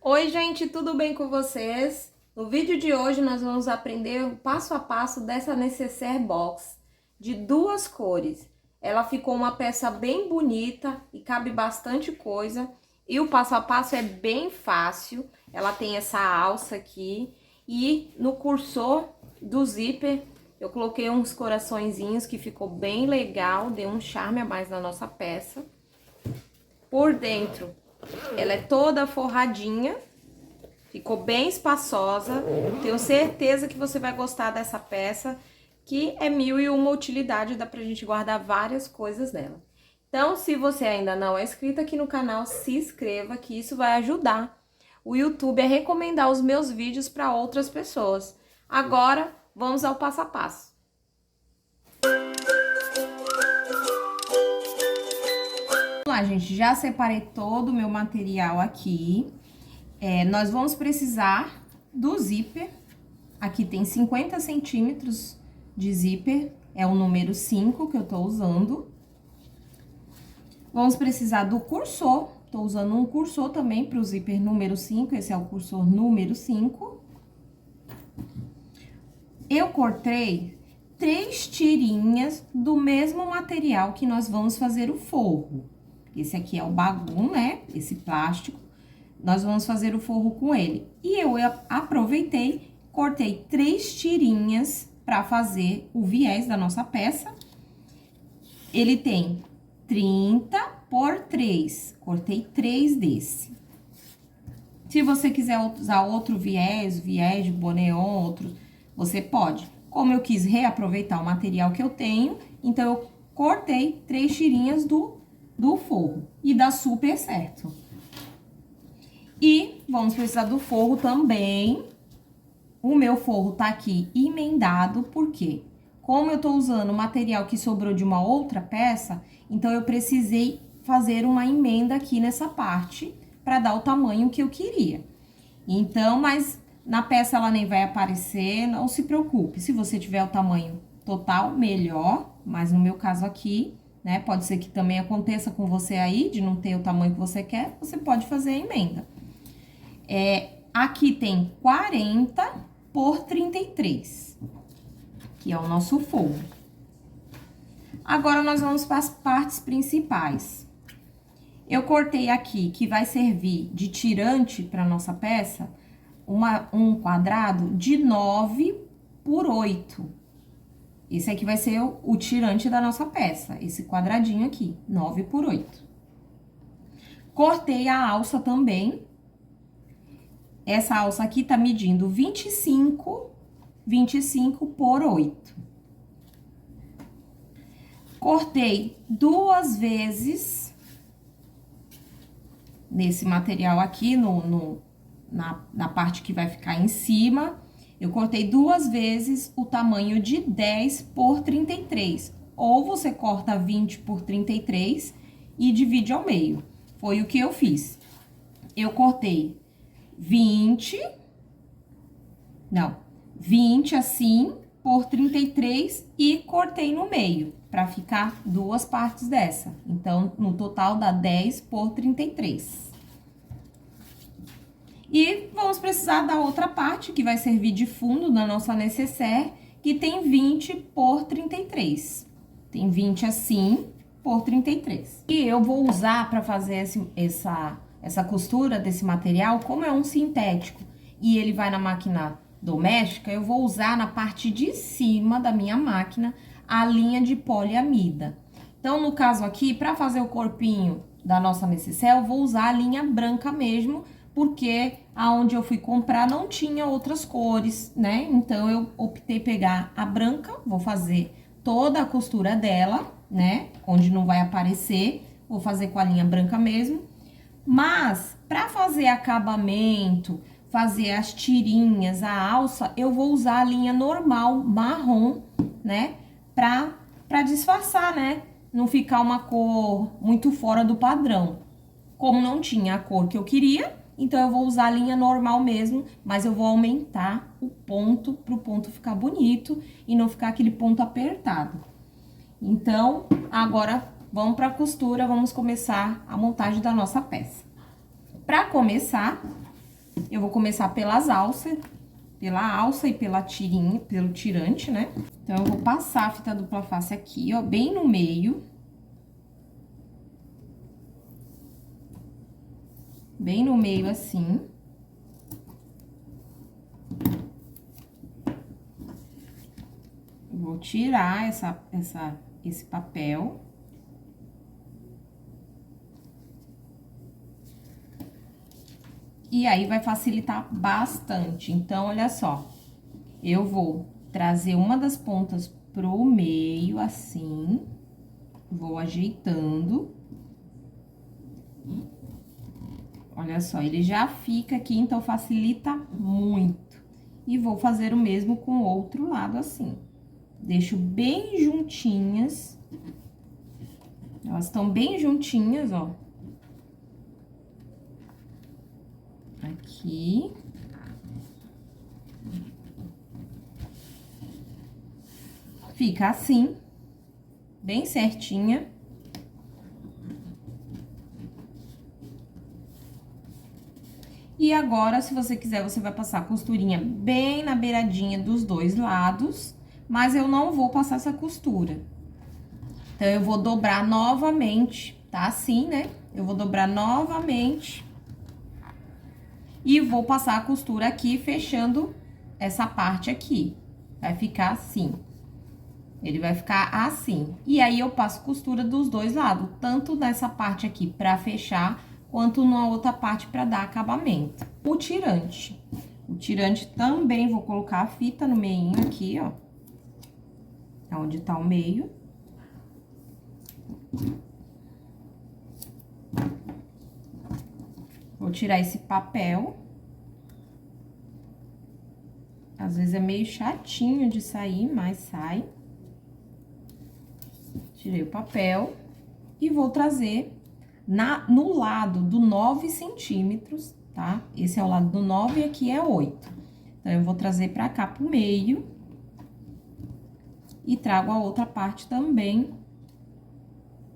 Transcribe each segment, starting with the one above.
Oi, gente, tudo bem com vocês? No vídeo de hoje nós vamos aprender o passo a passo dessa necessaire box de duas cores. Ela ficou uma peça bem bonita e cabe bastante coisa. E o passo a passo é bem fácil. Ela tem essa alça aqui e no cursor do zíper eu coloquei uns coraçõezinhos que ficou bem legal, deu um charme a mais na nossa peça. Por dentro ela é toda forradinha, ficou bem espaçosa. Tenho certeza que você vai gostar dessa peça, que é 1001 utilidade, dá pra gente guardar várias coisas nela. Então, se você ainda não é inscrito aqui no canal, se inscreva, que isso vai ajudar o YouTube a recomendar os meus vídeos para outras pessoas. Agora, vamos ao passo a passo. Vamos lá, gente, já separei todo o meu material aqui. Nós vamos precisar do zíper. Aqui tem 50 centímetros de zíper, é o número 5 que eu tô usando. Vamos precisar do cursor, tô usando um cursor também pro zíper número 5, esse é o cursor número 5. Eu cortei 3 tirinhas do mesmo material que nós vamos fazer o forro. Esse aqui é o bagum, né? Esse plástico. Nós vamos fazer o forro com ele. E eu aproveitei, cortei 3 tirinhas para fazer o viés da nossa peça. Ele tem 30 por 3. Cortei 3 desse. Se você quiser usar outro viés de boneon, outro, você pode. Como eu quis reaproveitar o material que eu tenho, então eu cortei 3 tirinhas do forro. E dá super certo. E vamos precisar do forro também. O meu forro tá aqui emendado, por quê? Como eu tô usando material que sobrou de uma outra peça, então eu precisei fazer uma emenda aqui nessa parte para dar o tamanho que eu queria. Então, mas na peça ela nem vai aparecer, não se preocupe. Se você tiver o tamanho total, melhor, mas no meu caso aqui, né, pode ser que também aconteça com você aí, de não ter o tamanho que você quer, você pode fazer a emenda. Aqui tem 40 por 33, que é o nosso forro. Agora, nós vamos para as partes principais. Eu cortei aqui, que vai servir de tirante para nossa peça, um quadrado de 9 por 8. Esse aqui vai ser o tirante da nossa peça, esse quadradinho aqui, 9 por 8. Cortei a alça também. Essa alça aqui tá medindo 25 por 8. Cortei 2 vezes nesse material aqui, na parte que vai ficar em cima. Eu cortei 2 vezes o tamanho de 10 por 33. Ou você corta 20 por 33 e divide ao meio. Foi o que eu fiz. Eu cortei 20 assim, por 33 e cortei no meio, para ficar 2 partes dessa. Então, no total dá 10 por 33. E vamos precisar da outra parte, que vai servir de fundo da nossa necessaire, que tem 20 por 33. Tem 20 assim, por 33. E eu vou usar para fazer essa costura desse material, como é um sintético e ele vai na máquina doméstica, eu vou usar na parte de cima da minha máquina a linha de poliamida. Então, no caso aqui, para fazer o corpinho da nossa necessaire, eu vou usar a linha branca mesmo, porque aonde eu fui comprar não tinha outras cores, né? Então, eu optei pegar a branca, vou fazer toda a costura dela, né? Onde não vai aparecer, vou fazer com a linha branca mesmo. Mas, para fazer acabamento, fazer as tirinhas, a alça, eu vou usar a linha normal, marrom, né? Pra disfarçar, né? Não ficar uma cor muito fora do padrão. Como não tinha a cor que eu queria, então eu vou usar a linha normal mesmo, mas eu vou aumentar o ponto, pro ponto ficar bonito e não ficar aquele ponto apertado. Então, agora vamos para a costura, vamos começar a montagem da nossa peça. Para começar, Eu vou começar pelas alças, pela alça e pela tirinha, pelo tirante, né? Então, eu vou passar a fita dupla face aqui, ó, bem no meio. Bem no meio, assim. Vou tirar esse papel. E aí, vai facilitar bastante. Então, olha só. Eu vou trazer uma das pontas pro meio, assim. Vou ajeitando. Olha só, ele já fica aqui, então facilita muito. E vou fazer o mesmo com o outro lado, assim. Deixo bem juntinhas. Elas estão bem juntinhas, ó. Aqui. Fica assim, bem certinha. E agora, se você quiser, você vai passar a costurinha bem na beiradinha dos dois lados, mas eu não vou passar essa costura. Então, eu vou dobrar novamente, tá assim, né? Eu vou dobrar novamente. E vou passar a costura aqui, fechando essa parte aqui. Vai ficar assim. Ele vai ficar assim. E aí, eu passo costura dos dois lados, tanto nessa parte aqui pra fechar, quanto na outra parte pra dar acabamento. O tirante. O tirante também vou colocar a fita no meinho aqui, ó. Onde tá o meio. Vou tirar esse papel. Às vezes é meio chatinho de sair, mas sai. Tirei o papel. E vou trazer no lado do 9 centímetros, tá? Esse é o lado do 9 e aqui é 8. Então, eu vou trazer pra cá pro meio. E trago a outra parte também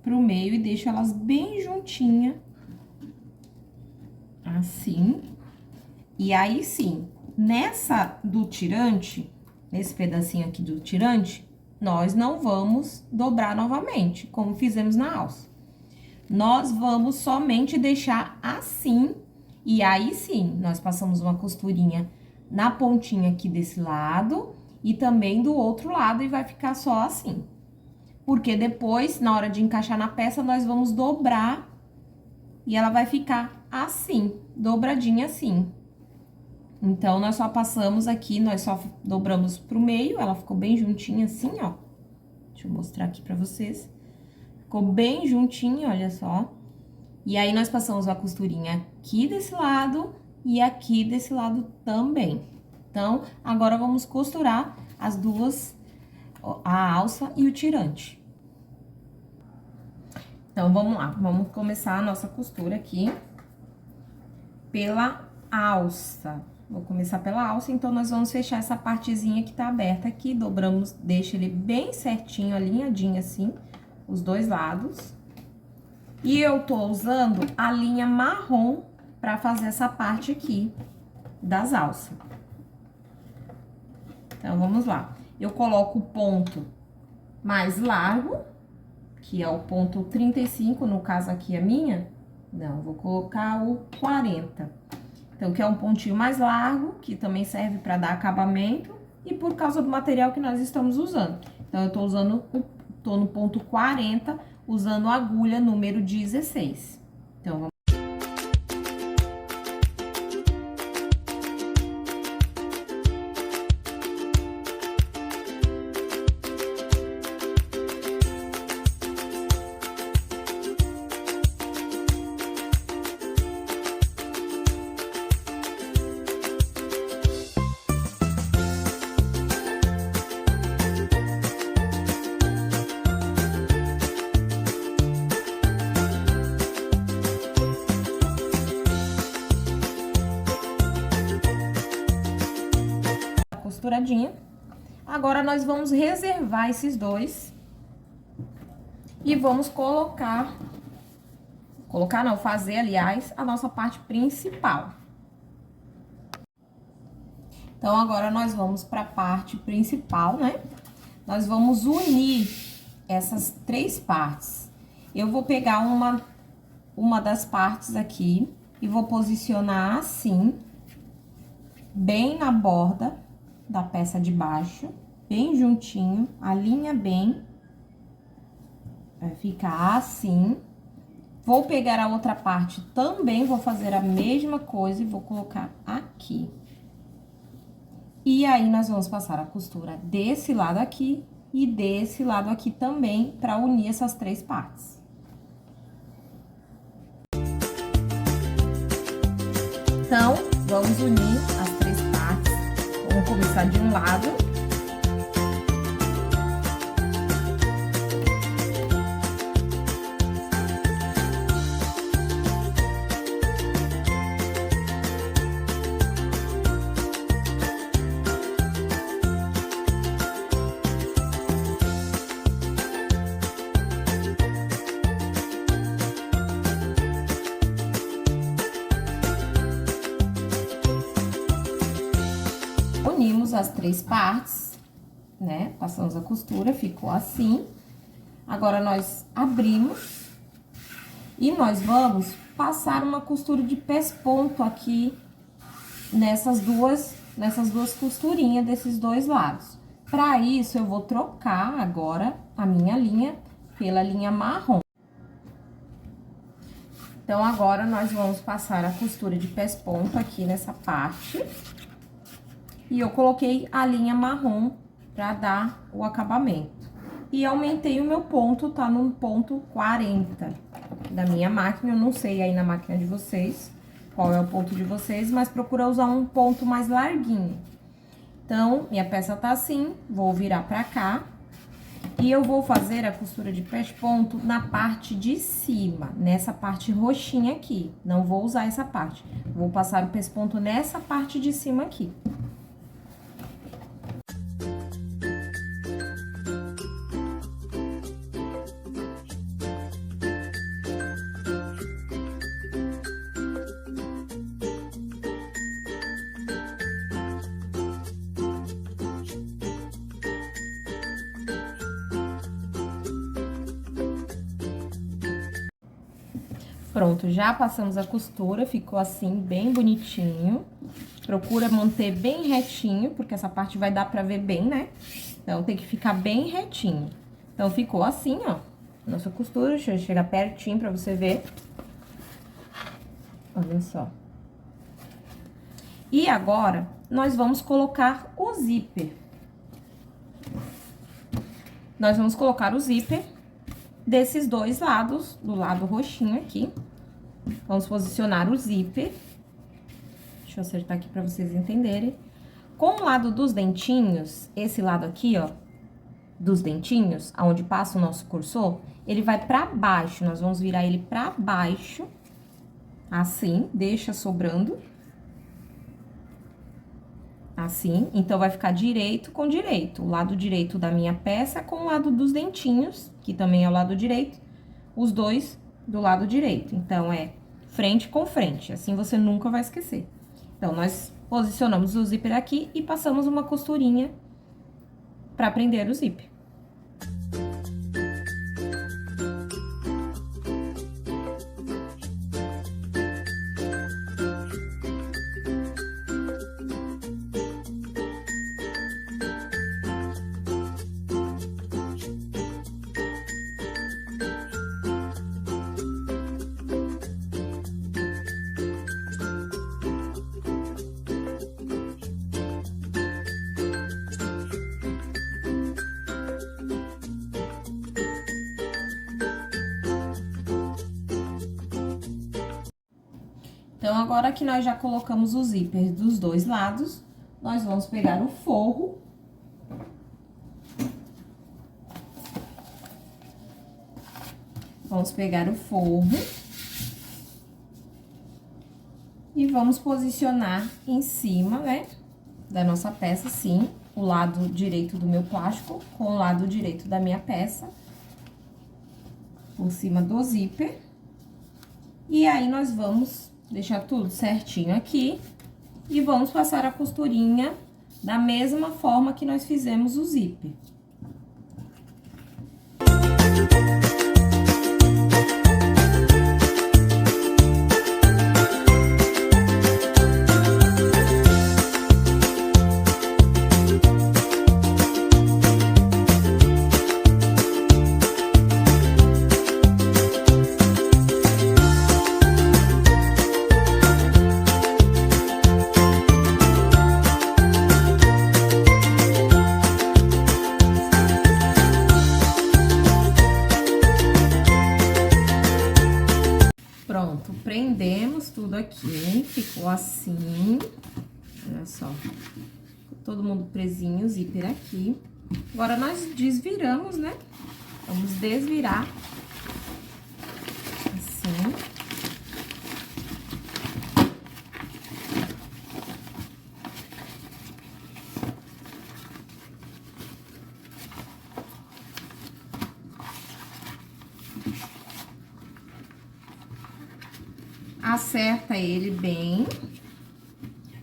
pro meio e deixo elas bem juntinha. Assim. E aí, sim, nessa do tirante, nesse pedacinho aqui do tirante, nós não vamos dobrar novamente, como fizemos na alça. Nós vamos somente deixar assim, e aí sim, nós passamos uma costurinha na pontinha aqui desse lado e também do outro lado, e vai ficar só assim. Porque depois, na hora de encaixar na peça, nós vamos dobrar e ela vai ficar assim, dobradinha assim. Então, nós só passamos aqui, nós só dobramos pro meio, ela ficou bem juntinha assim, ó. Deixa eu mostrar aqui pra vocês. Ficou bem juntinho, olha só. E aí, nós passamos a costurinha aqui desse lado e aqui desse lado também. Então, agora vamos costurar as duas, a alça e o tirante. Então, vamos lá, vamos começar a nossa costura aqui pela alça. Vou começar pela alça, então, nós vamos fechar essa partezinha que tá aberta aqui, dobramos, deixa ele bem certinho, alinhadinho assim, os dois lados. E eu tô usando a linha marrom pra fazer essa parte aqui das alças. Então, vamos lá. Eu coloco o ponto mais largo, que é o ponto 35, no caso aqui a minha. Não, vou colocar o 40. Então, que é um pontinho mais largo, que também serve para dar acabamento, e por causa do material que nós estamos usando. Então, eu tô no ponto 40, usando a agulha número 16. Então, vamos... costuradinha. Agora, nós vamos reservar esses dois e vamos fazer, aliás, a nossa parte principal. Então, agora nós vamos para a parte principal, né? Nós vamos unir essas 3 partes. Eu vou pegar uma das partes aqui e vou posicionar assim, bem na borda da peça de baixo, bem juntinho, alinha bem. Vai ficar assim. Vou pegar a outra parte também, vou fazer a mesma coisa e vou colocar aqui. E aí, nós vamos passar a costura desse lado aqui e desse lado aqui também, pra unir essas 3 partes. Então, vamos unir as 3 partes. Vamos começar de um lado. Unimos as 3 partes, né? Passamos a costura, ficou assim. Agora, nós abrimos e nós vamos passar uma costura de pesponto aqui nessas duas costurinhas desses 2 lados. Para isso, eu vou trocar agora a minha linha pela linha marrom. Então, agora, nós vamos passar a costura de pesponto aqui nessa parte. E eu coloquei a linha marrom pra dar o acabamento. E aumentei o meu ponto, tá no ponto 40 da minha máquina. Eu não sei aí na máquina de vocês qual é o ponto de vocês, mas procura usar um ponto mais larguinho. Então, minha peça tá assim, vou virar pra cá. E eu vou fazer a costura de pesponto na parte de cima, nessa parte roxinha aqui. Não vou usar essa parte. Vou passar o pesponto nessa parte de cima aqui. Pronto, já passamos a costura, ficou assim, bem bonitinho. Procura manter bem retinho, porque essa parte vai dar pra ver bem, né? Então, tem que ficar bem retinho. Então, ficou assim, ó, nossa costura. Deixa eu chegar pertinho pra você ver. Olha só. E agora, nós vamos colocar o zíper. Nós vamos colocar o zíper desses 2 lados, do lado roxinho aqui. Vamos posicionar o zíper. Deixa eu acertar aqui pra vocês entenderem. Com o lado dos dentinhos, esse lado aqui, ó, dos dentinhos, aonde passa o nosso cursor, ele vai pra baixo. Nós vamos virar ele pra baixo, assim, deixa sobrando. Assim, então, vai ficar direito com direito. O lado direito da minha peça com o lado dos dentinhos, que também é o lado direito, os 2 do lado direito. Então, é frente com frente, assim você nunca vai esquecer. Então, nós posicionamos o zíper aqui e passamos uma costurinha pra prender o zíper. Então, agora que nós já colocamos o zíper dos 2 lados, nós vamos pegar o forro. Vamos pegar o forro. E vamos posicionar em cima, né, da nossa peça, assim, o lado direito do meu plástico com o lado direito da minha peça. Por cima do zíper. E aí, nós vamos deixar tudo certinho aqui. E vamos passar a costurinha da mesma forma que nós fizemos o zíper. Pronto, prendemos tudo aqui, ficou assim, olha só, todo mundo presinho, o zíper aqui. Agora, nós desviramos, né? Vamos desvirar, assim. Acerta ele bem,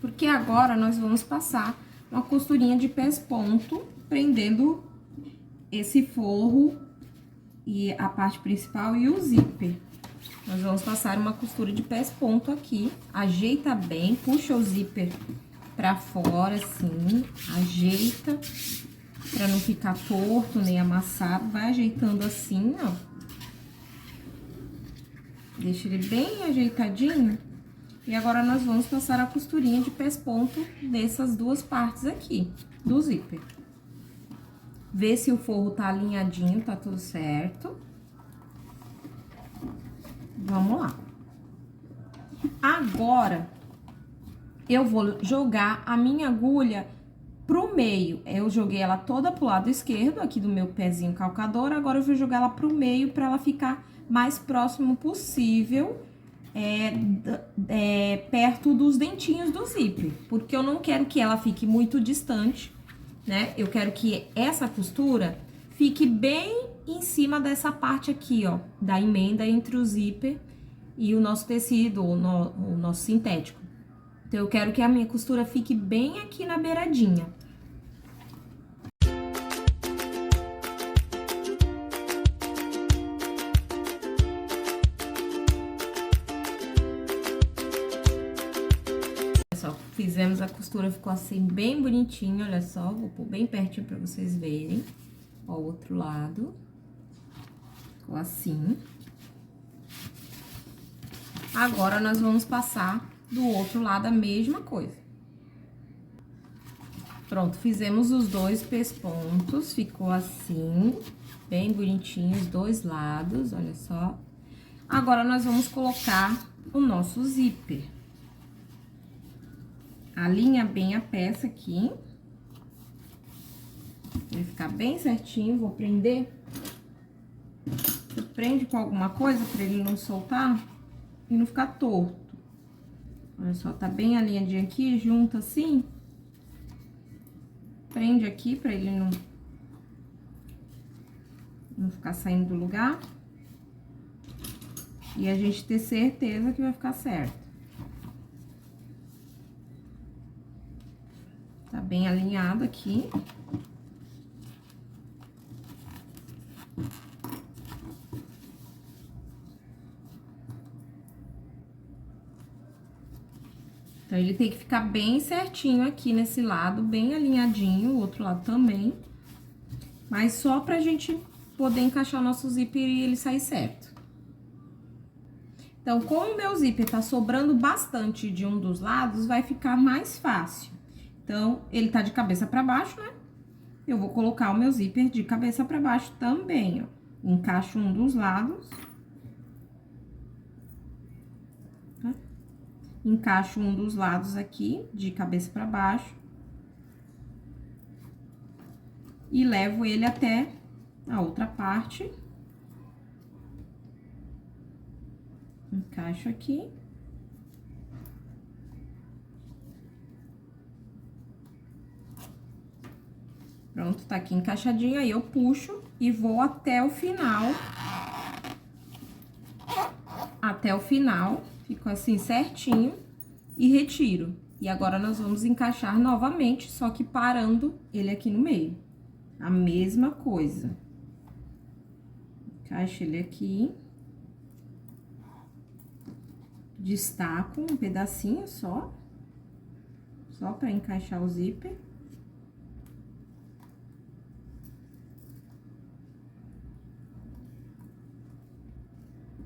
porque agora nós vamos passar uma costurinha de pés-ponto, prendendo esse forro e a parte principal e o zíper. Nós vamos passar uma costura de pés-ponto aqui, ajeita bem, puxa o zíper pra fora, assim, ajeita, pra não ficar torto nem amassado, vai ajeitando assim, ó. Deixa ele bem ajeitadinho. E agora, nós vamos passar a costurinha de pés-ponto dessas duas partes aqui, do zíper. Vê se o forro tá alinhadinho, tá tudo certo. Vamos lá. Agora, eu vou jogar a minha agulha pro meio. Eu joguei ela toda pro lado esquerdo, aqui do meu pezinho calcador. Agora, eu vou jogar ela pro meio pra ela ficar mais próximo possível, perto dos dentinhos do zíper, porque eu não quero que ela fique muito distante, né? Eu quero que essa costura fique bem em cima dessa parte aqui, ó, da emenda entre o zíper e o nosso tecido, o nosso sintético. Então, eu quero que a minha costura fique bem aqui na beiradinha. Fizemos a costura, ficou assim, bem bonitinho, olha só. Vou pôr bem pertinho pra vocês verem. Ó, o outro lado. Ficou assim. Agora, nós vamos passar do outro lado a mesma coisa. Pronto, fizemos os dois pespontos, ficou assim, bem bonitinho os dois lados, olha só. Agora, nós vamos colocar o nosso zíper. Alinha bem a peça aqui. Vai ficar bem certinho, vou prender. Você prende com alguma coisa pra ele não soltar e não ficar torto. Olha só, tá bem alinhadinho aqui, junta assim. Prende aqui pra ele não ficar saindo do lugar. E a gente ter certeza que vai ficar certo. Tá bem alinhado aqui. Então, ele tem que ficar bem certinho aqui nesse lado, bem alinhadinho, o outro lado também. Mas só pra gente poder encaixar o nosso zíper e ele sair certo. Então, como o meu zíper tá sobrando bastante de um dos lados, vai ficar mais fácil. Então, ele tá de cabeça pra baixo, né? Eu vou colocar o meu zíper de cabeça pra baixo também, ó. Encaixo um dos lados. Tá? Encaixo um dos lados aqui, de cabeça pra baixo. E levo ele até a outra parte. Encaixo aqui. Pronto, tá aqui encaixadinho, aí eu puxo e vou até o final. Até o final, fico assim certinho e retiro. E agora, nós vamos encaixar novamente, só que parando ele aqui no meio. A mesma coisa. Encaixa ele aqui. Destaco um pedacinho só. Só pra encaixar o zíper.